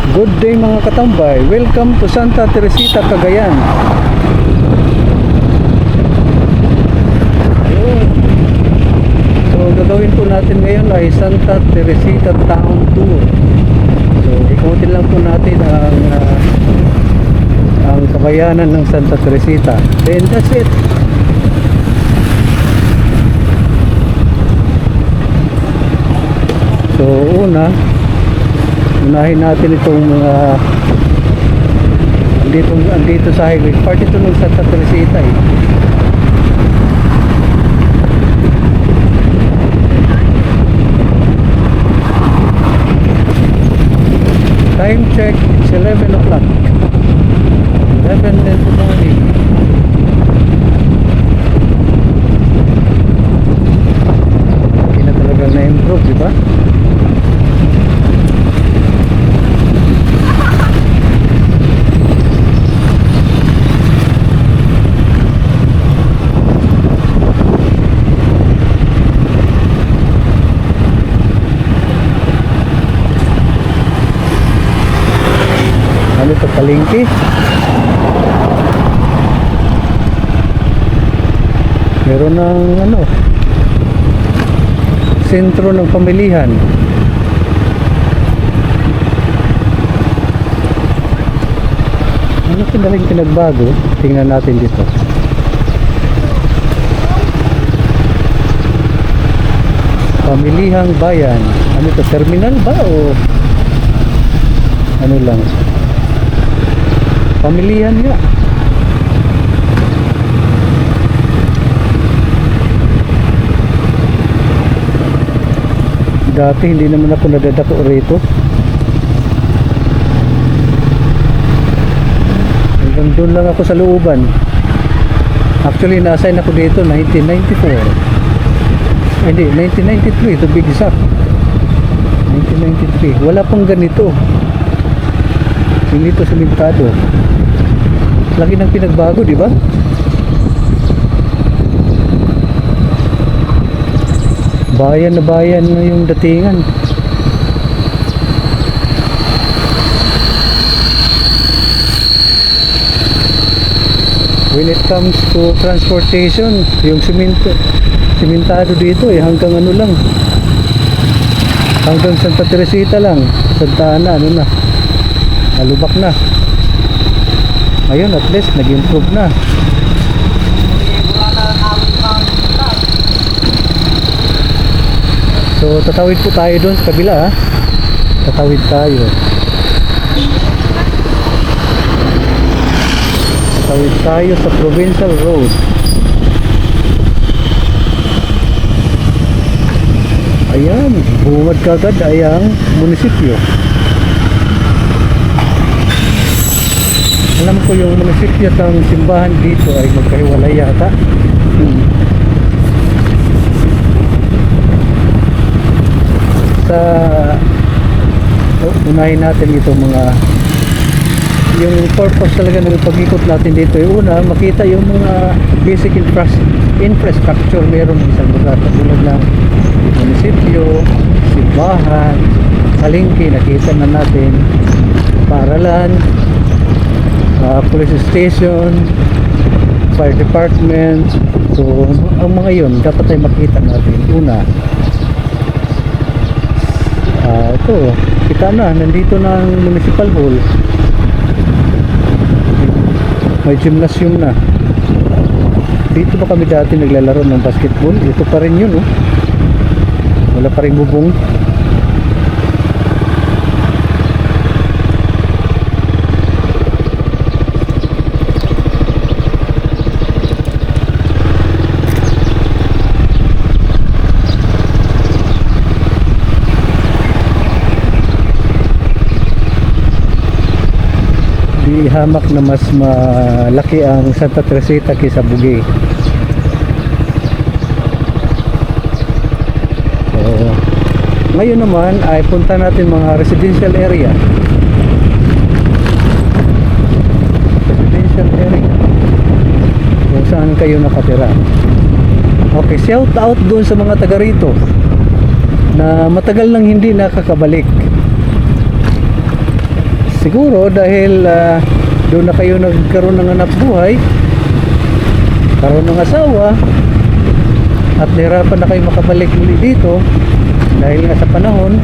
Good day mga katambay. Welcome to Santa Teresita, Cagayan. Ayun. So gagawin po natin ngayon ay Santa Teresita Town Tour. So ikutin lang po natin ang kabayanan ng Santa Teresita. Then that's it. So unahin natin itong mga andito sa highway. Part ito ng Santa Teresita eh. Time check, it's 11 o'clock. 11 in the morning. Hindi na talaga na-improve, di ba? Ano ito, palengke? Meron ng sentro ng pamilihan. Ano pinaling pinagbago? Tingnan natin dito. Pamilihang bayan. Ano ito, terminal ba o ano lang? Pamilihan nga. Dati hindi naman ako nadadako rito. Hanggang doon lang ako sa looban. Actually na-assign ako dito 1994. Hindi, 1993 to be exact. 1993. Wala pang ganito. Hindi ito simentado. Lagi nang pinagbago, di ba? Bayan na bayan na yung datingan. When it comes to transportation, yung simentado dito eh hanggang ano lang. Hanggang Santa Teresita lang. Santa Ana, ano na. Nalubak na. Ngayon at least nag-improve na. So tatawid po tayo doon sa kabila ha. Tatawid tayo. Tatawid tayo sa Provincial Road. Ayan, bungad kagad ay ang munisipyo. Alam ko yung munisipyo at ang simbahan dito ay magkahiwalay yata. Unahin natin itong mga yung purpose talaga ng pag-ikot natin dito ay una, makita yung mga basic infrastructure meron ng isang lugar katulad ng munisipyo, simbahan, palengke, nakita na natin, paaralan, police station, fire department. So ang mga yun dapat ay makita natin. Una, ito kita na, nandito na ang municipal hall, may gymnasium na. Dito ba kami dati naglalaro ng basketball? Ito pa rin yun, oh. Wala pa rin bubong. Hamak na mas malaki ang Santa Teresita kaysa Bugey. So, ngayon naman ay punta natin mga residential area. Residential area kung saan kayo nakatira. Okay, shout out doon sa mga taga rito na matagal nang hindi nakakabalik. siguro dahil doon na kayo nagkaroon ng anak buhay, karoon ng asawa, at nahirapan na kayo makabalik muli dito dahil nga sa panahon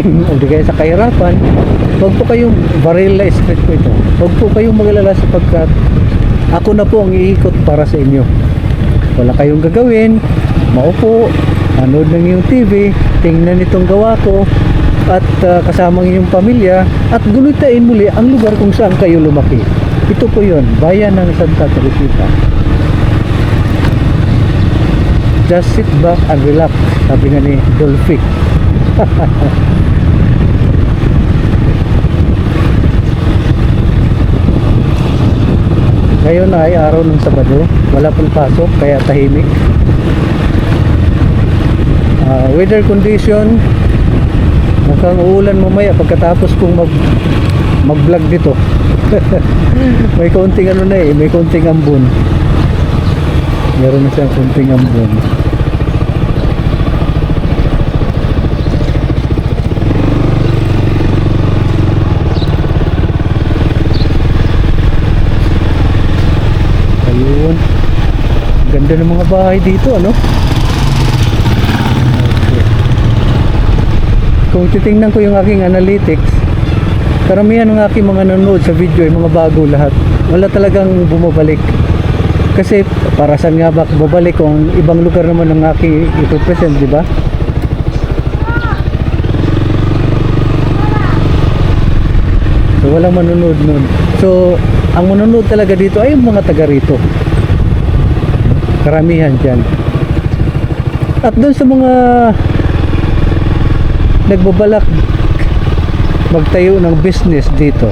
o di kaya sa kahirapan, huwag po kayong Varela Street po ito, huwag po kayong magalala sapagkat ako na po ang iikot para sa inyo. Wala kayong gagawin, maupo, manood ng iyong TV, tingnan itong gawa ko, at kasama ng iyong pamilya, at gulitain muli ang lugar kung saan kayo lumaki. Ito po yun, bayan ng Santa Teresita. Just sit back and relax, sabi nga ni Dolphy. Ngayon ay araw ng Sabado, wala pong pasok kaya tahimik. Weather condition, mukhang uulan mamaya pagkatapos kong mag-vlog dito. May konting ano na eh, may konting ambon. Meron na siyang konting ambon. Ayun. Ganda ng mga bahay dito, ano? Okay. Kung titingnan ko yung aking analytics, karamihan ng aking mga nanonood sa video ay mga bago lahat. Wala talagang bumabalik. Kasi para saan nga ba bumabalik kung ibang lugar naman ang aking i-present, di ba? So walang manonood nun. So ang manonood talaga dito ay yung mga taga rito. Karamihan dyan. At doon sa mga nagbabalak magtayo ng business dito,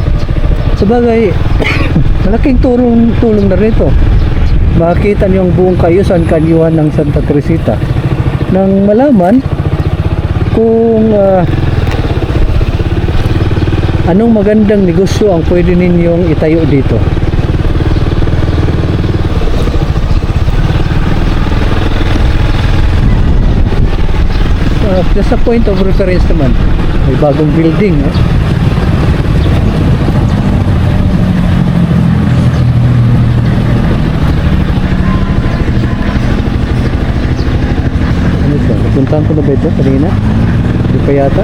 sabagay malaking tulong na rito. Makita niyo ang buong kaayusan kanyuan ng Santa Teresita nang malaman kung anong magandang negosyo ang pwede ninyong itayo dito. Just a point of reference naman, may bagong building, eh? Ano ito? Napuntahan ko na ba ito kanina? Hindi pa yata.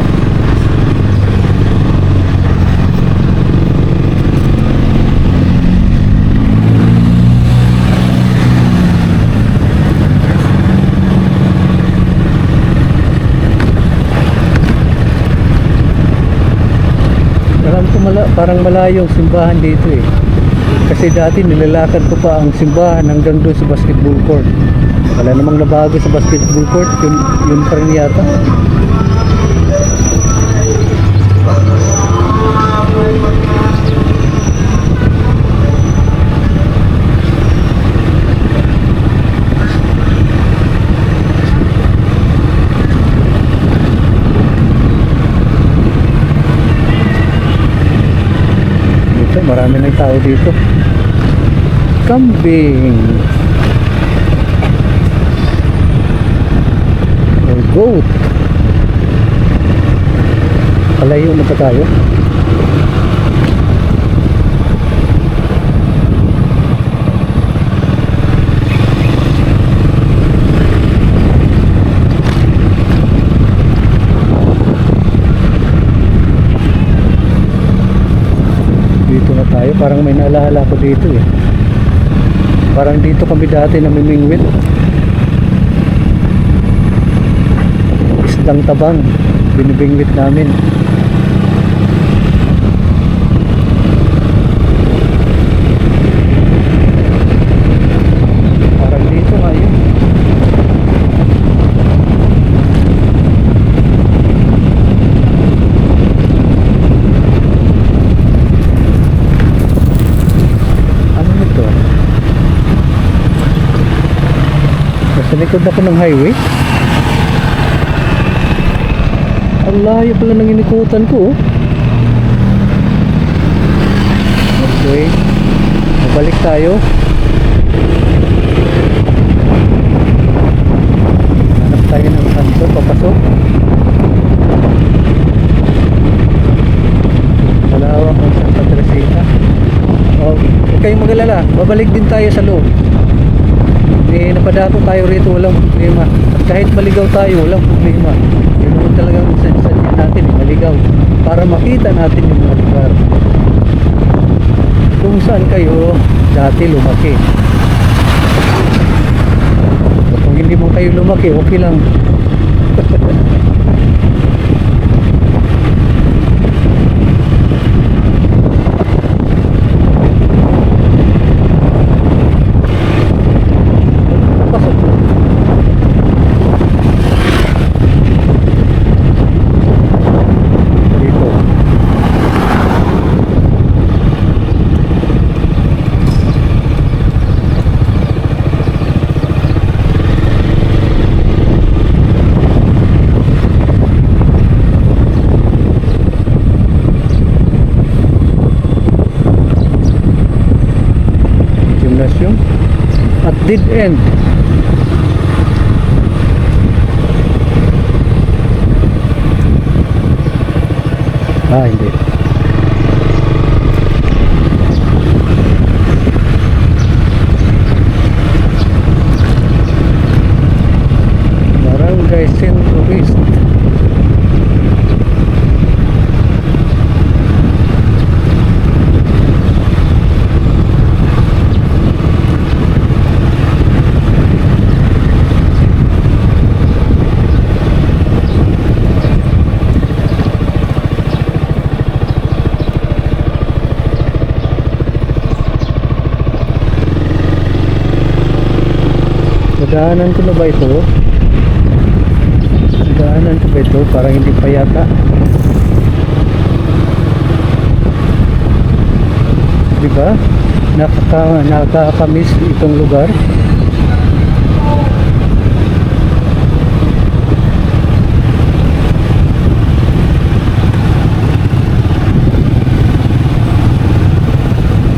Parang malayong simbahan dito eh. Kasi dati nilalakad ko pa ang simbahan hanggang doon sa basketball court. Wala namang nabago sa basketball court, yun pa rin yata. Marami ng tao dito. Kambing or goat. Palayo na pa tayo. Parang may naalala ko dito eh. Parang dito kami dati namimingwit. Isdang tabang binibingwit namin. Parang dito nga yun. Sa likod ako ng highway. Ang layo pala ng inikutan ko. Okay, mabalik tayo. Hanap tayo ng kanto papasok. kayong magalala, babalik din tayo sa loob. Napadato tayo rito, walang problema. At kahit maligaw tayo, walang problema. Yun naman talagang sadya natin, maligaw, para makita natin yung mga lugar kung saan kayo dati lumaki. So, kung hindi mo kayo lumaki, okay lang. At dead end. Hindi. Barangay Centro East. Daanan ko na ba ito? Daanan ko ba ito? Parang hindi pa yata. Diba? Nakakamiss itong lugar.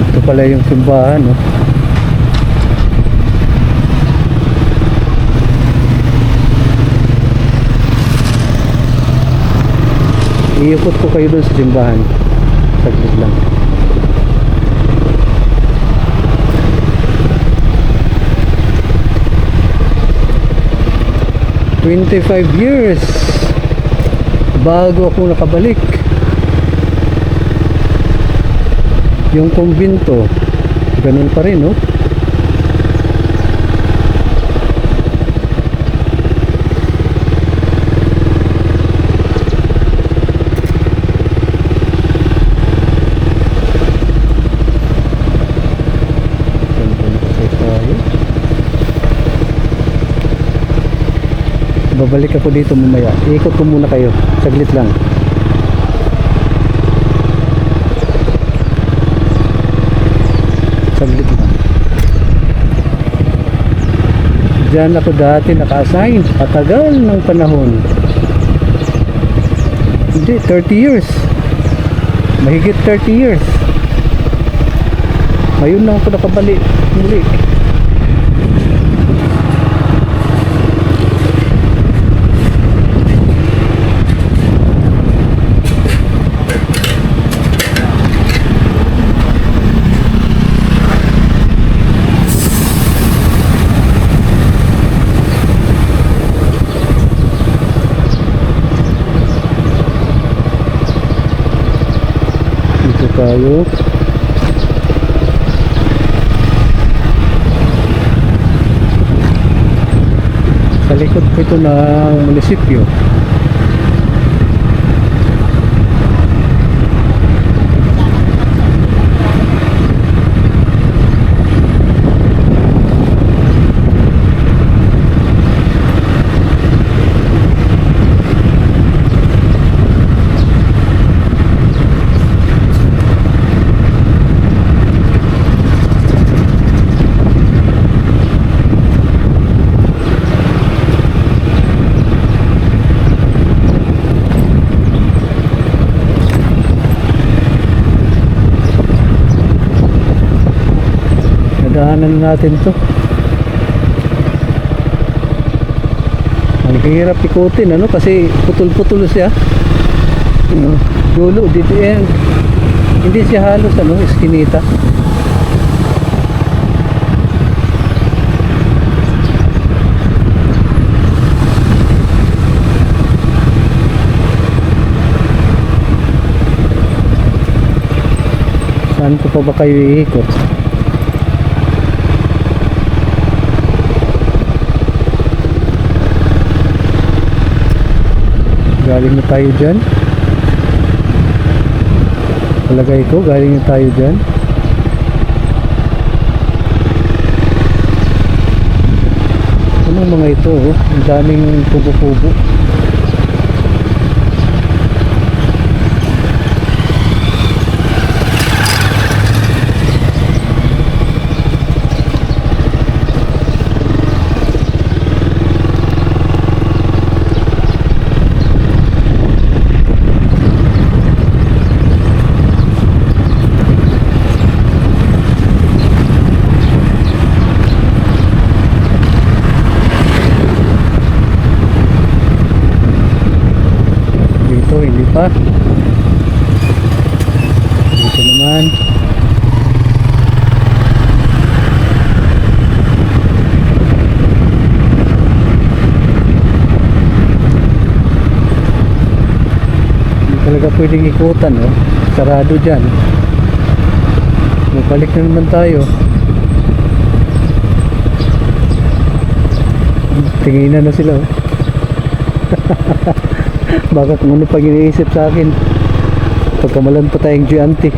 Ito pala yung simbahan, no? Iikot ko kayo doon sa simbahan. Saglit lang. "25 years bago ako nakabalik." Yung kumbinto, ganun pa rin, no? Babalik ako dito mamaya. Iikot ko muna kayo. Saglit lang. Saglit lang. Diyan ako dati naka-assign. Patagal ng panahon. Hindi, 30 years. Mahigit 30 years. Ngayon lang ako nakabalik. Muli. Tayo sa likod po ito ng munisipyo. Daanan natin to. Ang hirap ikutin, ano, kasi putol-putol siya. Dulo dito yan. Hindi siya halos, ano, iskinita. Saan ko pa ba kayo iikot? Galing na tayo dyan. Palagay ko, galing na tayo dyan. Anong mga ito? Oh? Ang daming kubo-kubo. Hindi pa. Dito naman. Hindi talaga pwedeng ikutan, oh. Sarado dyan. Balik na naman tayo. Tinginan na sila, oh. Baka kung ano pag iniisip sa akin pagkamalan pa tayong giante.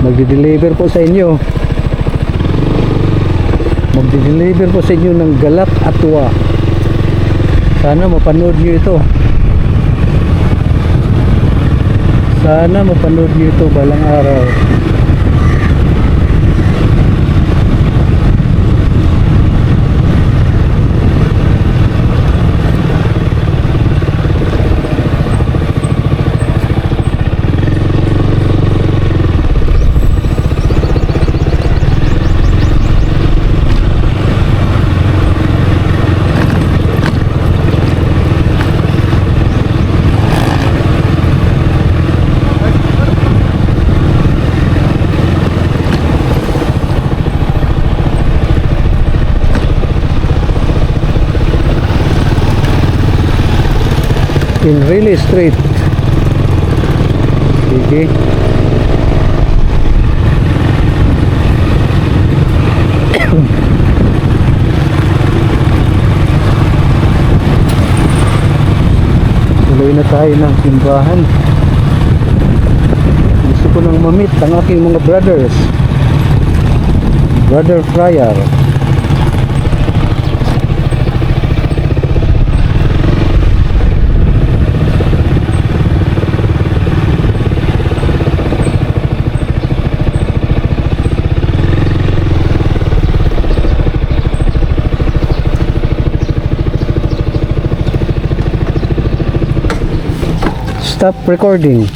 Magdi-deliver po sa inyo. Magdi-deliver po sa inyo ng galap at tuwa. Sana mapanood nyo ito. Sana mapanood nyo ito balang araw. In really straight. Sige. Tuloy na tayo ng simbahan. Gusto ko nang mamit ang aking mga brothers. Brother Friar. Stop recording.